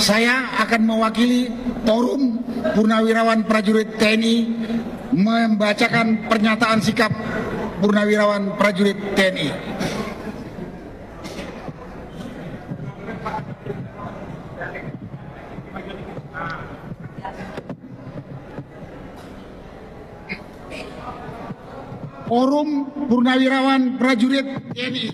Saya akan mewakili Forum Purnawirawan Prajurit TNI membacakan pernyataan sikap Purnawirawan Prajurit TNI. Forum Purnawirawan Prajurit TNI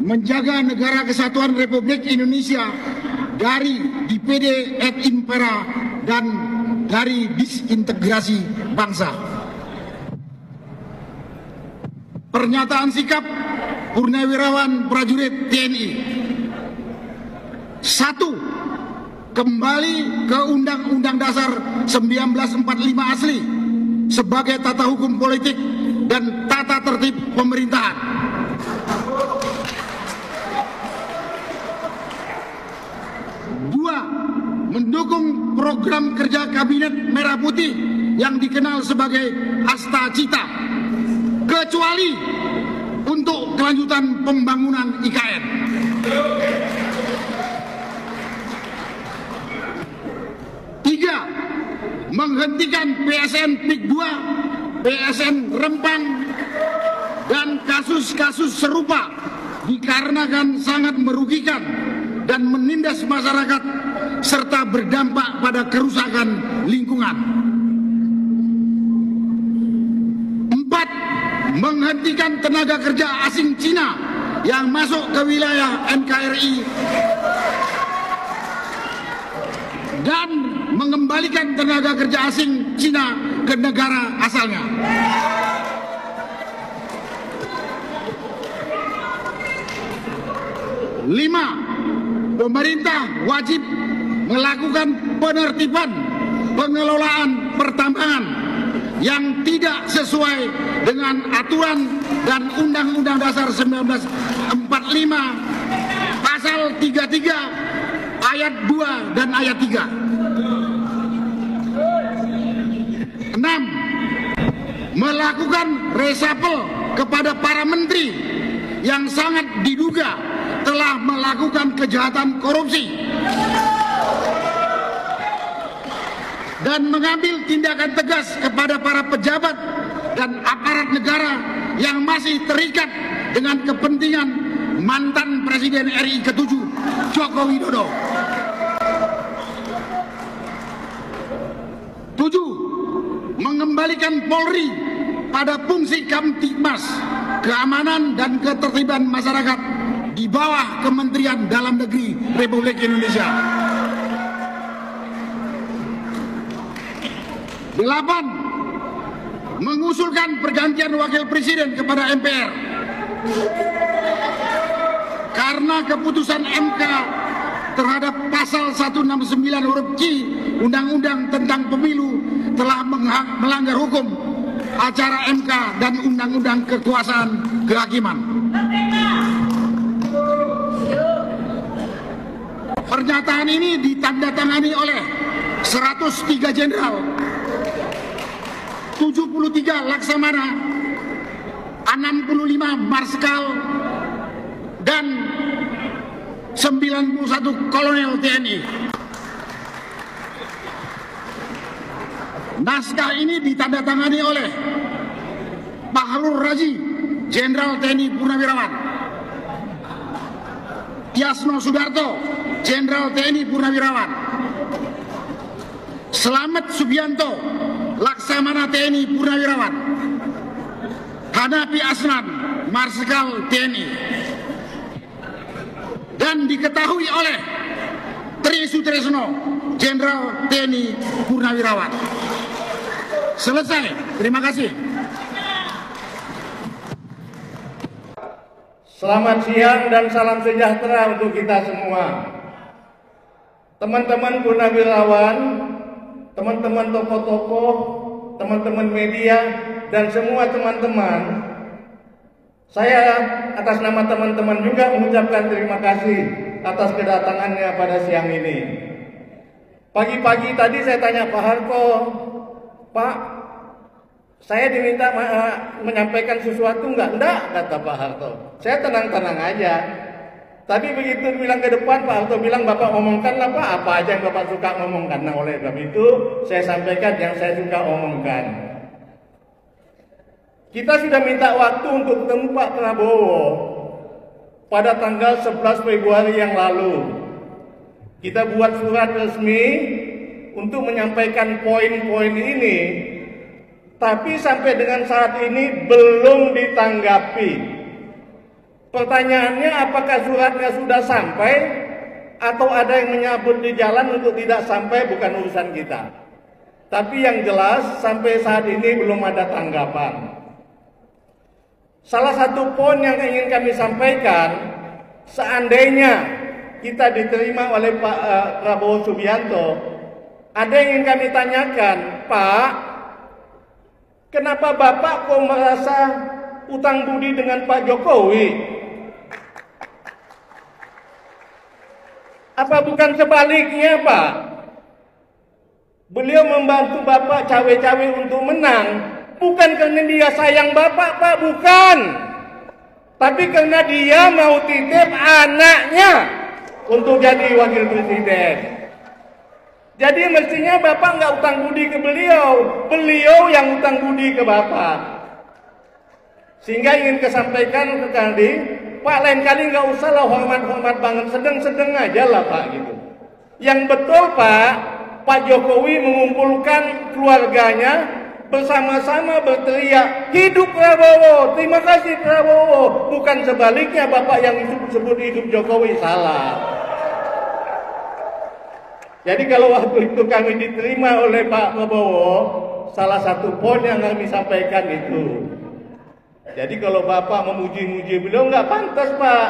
menjaga negara kesatuan Republik Indonesia dari DPD et impera dan dari disintegrasi bangsa. Pernyataan sikap Purnawirawan Prajurit TNI. 1. Kembali ke Undang-Undang Dasar 1945 asli sebagai tata hukum politik dan tata tertib pemerintahan. 2. Mendukung program kerja Kabinet Merah Putih yang dikenal sebagai Asta Cita, kecuali untuk kelanjutan pembangunan IKN. 3. Menghentikan PSN PIK 2, PSN Rempang, dan kasus-kasus serupa dikarenakan sangat merugikan dan menindas masyarakat serta berdampak pada kerusakan lingkungan. 4. Menghentikan tenaga kerja asing Cina yang masuk ke wilayah NKRI dan mengembalikan tenaga kerja asing Cina ke negara asalnya. 5. Pemerintah wajib melakukan penertiban pengelolaan pertambangan yang tidak sesuai dengan aturan dan Undang-Undang Dasar 1945 pasal 33 ayat 2 dan ayat 3. 6. Melakukan resapel kepada para menteri yang sangat diduga telah melakukan kejahatan korupsi dan mengambil tindakan tegas kepada para pejabat dan aparat negara yang masih terikat dengan kepentingan mantan Presiden RI ke-7 Joko Widodo. 7. Mengembalikan Polri pada fungsi Kamtibmas, keamanan dan ketertiban masyarakat di bawah Kementerian Dalam Negeri Republik Indonesia. 8. Mengusulkan pergantian wakil presiden kepada MPR karena keputusan MK terhadap pasal 169 huruf C Undang-Undang tentang Pemilu telah melanggar hukum acara MK dan Undang-Undang Kekuasaan Kehakiman. Pernyataan ini ditandatangani oleh 103 jenderal, 73 laksamana, 65 marskal, dan 91 kolonel TNI. Naskah ini ditandatangani oleh Fahrul Razi, Jenderal TNI Purnawirawan, Tiasno Sudarto, Jenderal TNI Purnawirawan, Slamet Subianto, Laksamana TNI Purnawirawan, Hanafi Asnan, Marsikal TNI, dan diketahui oleh Tri Sutresno, Jenderal TNI Purnawirawan. Selesai. Terima kasih. Selamat siang dan salam sejahtera untuk kita semua. Teman-teman purnawirawan, teman-teman tokoh-tokoh, teman-teman media, dan semua teman-teman, saya atas nama teman-teman juga mengucapkan terima kasih atas kedatangannya pada siang ini. Pagi-pagi tadi saya tanya Pak Harto, Pak, saya diminta menyampaikan sesuatu enggak? Enggak, kata Pak Harto. Saya tenang-tenang aja. Tapi begitu bilang ke depan, Pak Harto bilang, Bapak omongkanlah Pak, apa aja yang Bapak suka ngomongkan. Nah, oleh sebab itu saya sampaikan yang saya suka omongkan. Kita sudah minta waktu untuk ketemu Pak Prabowo pada tanggal 11 Februari yang lalu. Kita buat surat resmi untuk menyampaikan poin-poin ini, tapi sampai dengan saat ini belum ditanggapi. Pertanyaannya, apakah suratnya sudah sampai atau ada yang menyabut di jalan untuk tidak sampai, bukan urusan kita. Tapi yang jelas sampai saat ini belum ada tanggapan. Salah satu poin yang ingin kami sampaikan, seandainya kita diterima oleh Pak Prabowo Subianto, ada yang ingin kami tanyakan, Pak, kenapa Bapak kok merasa utang budi dengan Pak Jokowi? Apa bukan sebaliknya, Pak? Beliau membantu Bapak cawe-cawe untuk menang, bukan karena dia sayang Bapak, Pak, bukan. Tapi karena dia mau titip anaknya untuk jadi wakil presiden. Jadi mestinya Bapak nggak utang budi ke beliau, beliau yang utang budi ke Bapak. Sehingga ingin kesampaikan tadi, Pak, lain kali nggak usah lah hormat-hormat banget, sedang-sedang aja lah Pak gitu. Yang betul Pak Jokowi mengumpulkan keluarganya bersama-sama berteriak, hidup Prabowo, terima kasih Prabowo. Bukan sebaliknya, Bapak yang sebut hidup Jokowi, salah. Jadi kalau waktu itu kami diterima oleh Pak Prabowo, salah satu poin yang kami sampaikan itu. Jadi kalau Bapak memuji-muji beliau, nggak pantas Pak.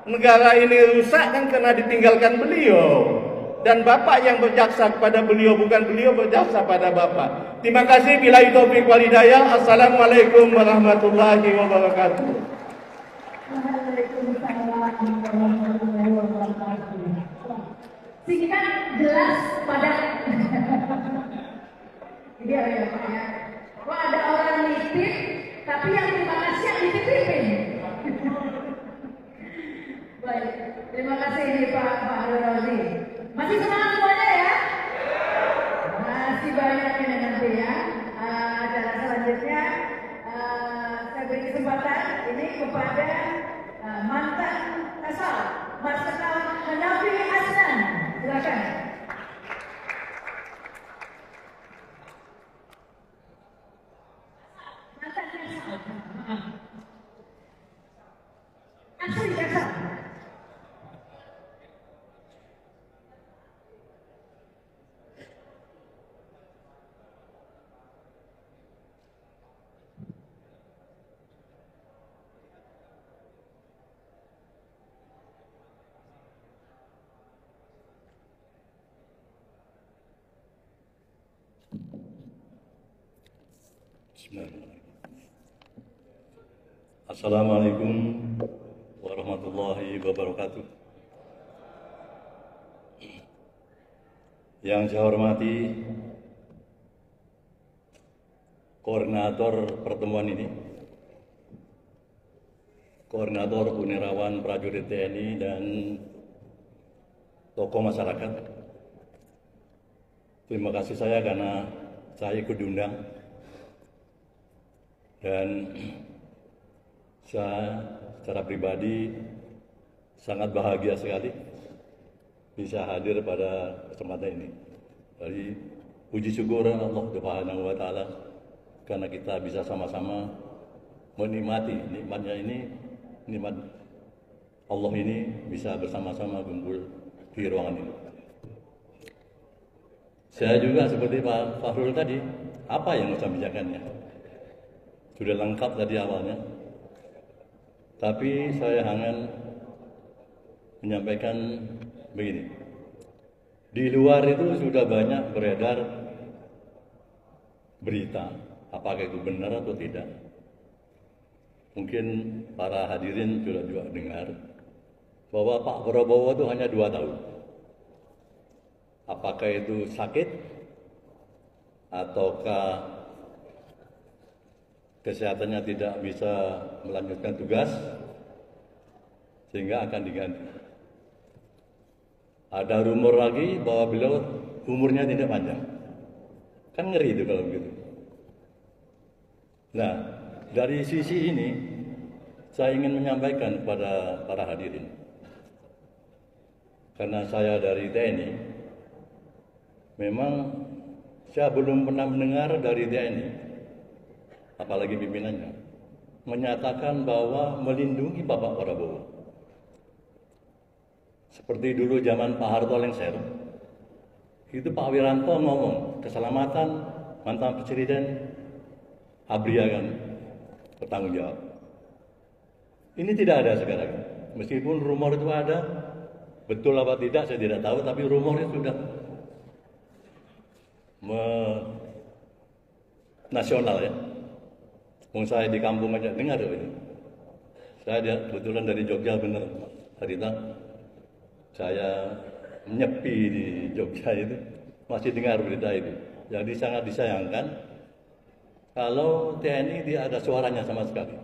Negara ini rusak kan karena ditinggalkan beliau. Dan Bapak yang berjaksa kepada beliau, bukan beliau berjaksa pada Bapak. Terima kasih. Billahi taufiq wal hidayah. Assalamualaikum warahmatullahi wabarakatuh. Waalaikumsalam warahmatullahi wabarakatuh. Singkat, jelas, padat. Iya ya Pak ya. Wah, ada orang nitip, tapi yang terima kasih yang dititipin. Baik, terima kasih ini Pak Harun Rozi. Masih semangat semuanya ya? Masih banyak ini nanti ya. Acara selanjutnya saya beri kesempatan ini kepada mantan Kasal, Marsikal Hanafi Asnan. Silakan. Mantan Kasal. Asli Kasal. Assalamualaikum warahmatullahi wabarakatuh. Yang saya hormati koordinator pertemuan ini, koordinator Punirawan Prajurit TNI dan tokoh masyarakat. Terima kasih saya karena saya ikut diundang. Dan saya secara pribadi sangat bahagia sekali bisa hadir pada kesempatan ini. Jadi puji syukur Allah Subhanahu wa Ta'ala karena kita bisa sama-sama menikmati nikmatnya ini, nikmat Allah ini bisa bersama-sama kumpul di ruangan ini. Saya juga seperti Pak Fahrul tadi, apa yang saya bicarakannya? Sudah lengkap tadi awalnya, tapi saya ingin menyampaikan begini. Di luar itu sudah banyak beredar berita, apakah itu benar atau tidak. Mungkin para hadirin sudah juga dengar bahwa Pak Prabowo itu hanya 2 tahun. Apakah itu sakit ataukah kesehatannya tidak bisa melanjutkan tugas sehingga akan diganti. Ada rumor lagi bahwa beliau umurnya tidak panjang. Kan ngeri itu kalau begitu. Nah, dari sisi ini saya ingin menyampaikan kepada para hadirin. Karena saya dari TNI, memang saya belum pernah mendengar dari TNI, apalagi pimpinannya, menyatakan bahwa melindungi Bapak Prabowo. Seperti dulu zaman Pak Harto lengser, itu Pak Wiranto ngomong, keselamatan mantan presiden ABRI akan bertanggung jawab. Ini tidak ada sekarang. Meskipun rumor itu ada, betul apa tidak saya tidak tahu, tapi rumornya sudah nasional ya. Saya di kampung aja dengar itu. Saya kebetulan dari Jogja bener, Harita. Saya menyepi di Jogja itu, masih dengar berita itu. Jadi sangat disayangkan kalau TNI tidak ada suaranya sama sekali.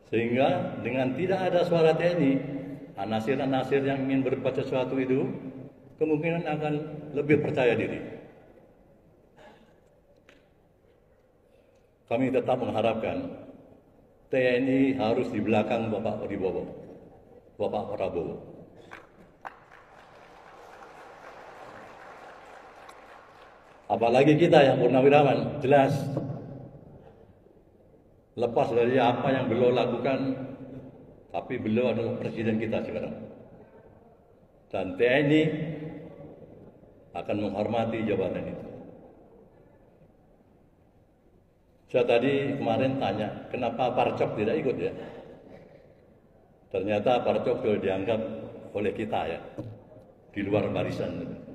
Sehingga dengan tidak ada suara TNI, anasir-anasir yang ingin berbuat sesuatu itu kemungkinan akan lebih percaya diri. Kami tetap mengharapkan TNI harus di belakang Bapak Prabowo. Apalagi kita yang purnawirawan, jelas lepas dari apa yang beliau lakukan, tapi beliau adalah presiden kita sekarang. Dan TNI akan menghormati jabatan itu. Saya tadi kemarin tanya, kenapa Parcok tidak ikut ya? Ternyata Parcok sudah dianggap oleh kita ya, di luar barisan.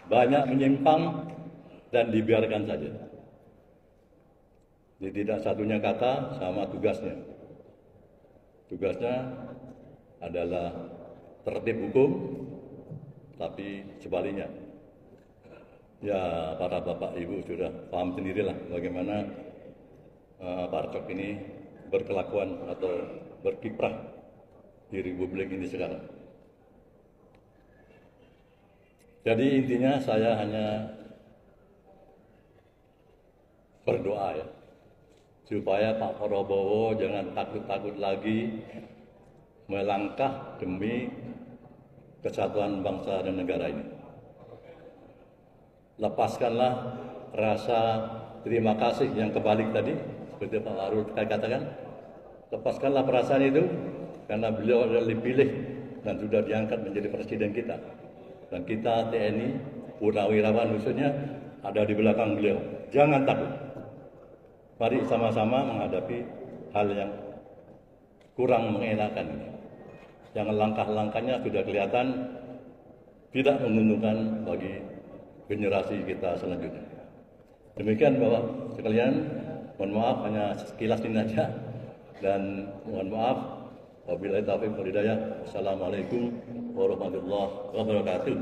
Banyak menyimpang dan dibiarkan saja. Jadi tidak satunya kata sama tugasnya. Tugasnya adalah tertib hukum, tapi sebaliknya. Ya para bapak ibu sudah paham sendirilah bagaimana Parcok ini berkelakuan atau berkiprah di Republik ini sekarang. Jadi intinya saya hanya berdoa ya, supaya Pak Prabowo jangan takut-takut lagi melangkah demi kesatuan bangsa dan negara ini. Lepaskanlah rasa terima kasih yang kebalik tadi, seperti Pak Arul katakan. Lepaskanlah perasaan itu, karena beliau adalah dipilih dan sudah diangkat menjadi presiden kita. Dan kita TNI, purnawirawan khususnya, ada di belakang beliau. Jangan takut. Mari sama-sama menghadapi hal yang kurang mengenakan ini. Yang langkah-langkahnya sudah kelihatan tidak menguntungkan bagi generasi kita selanjutnya. Demikian Bapak sekalian, mohon maaf hanya sekilas ini saja, dan mohon maaf wabillahi taufiq wal hidayah. Wassalamualaikum warahmatullahi wabarakatuh.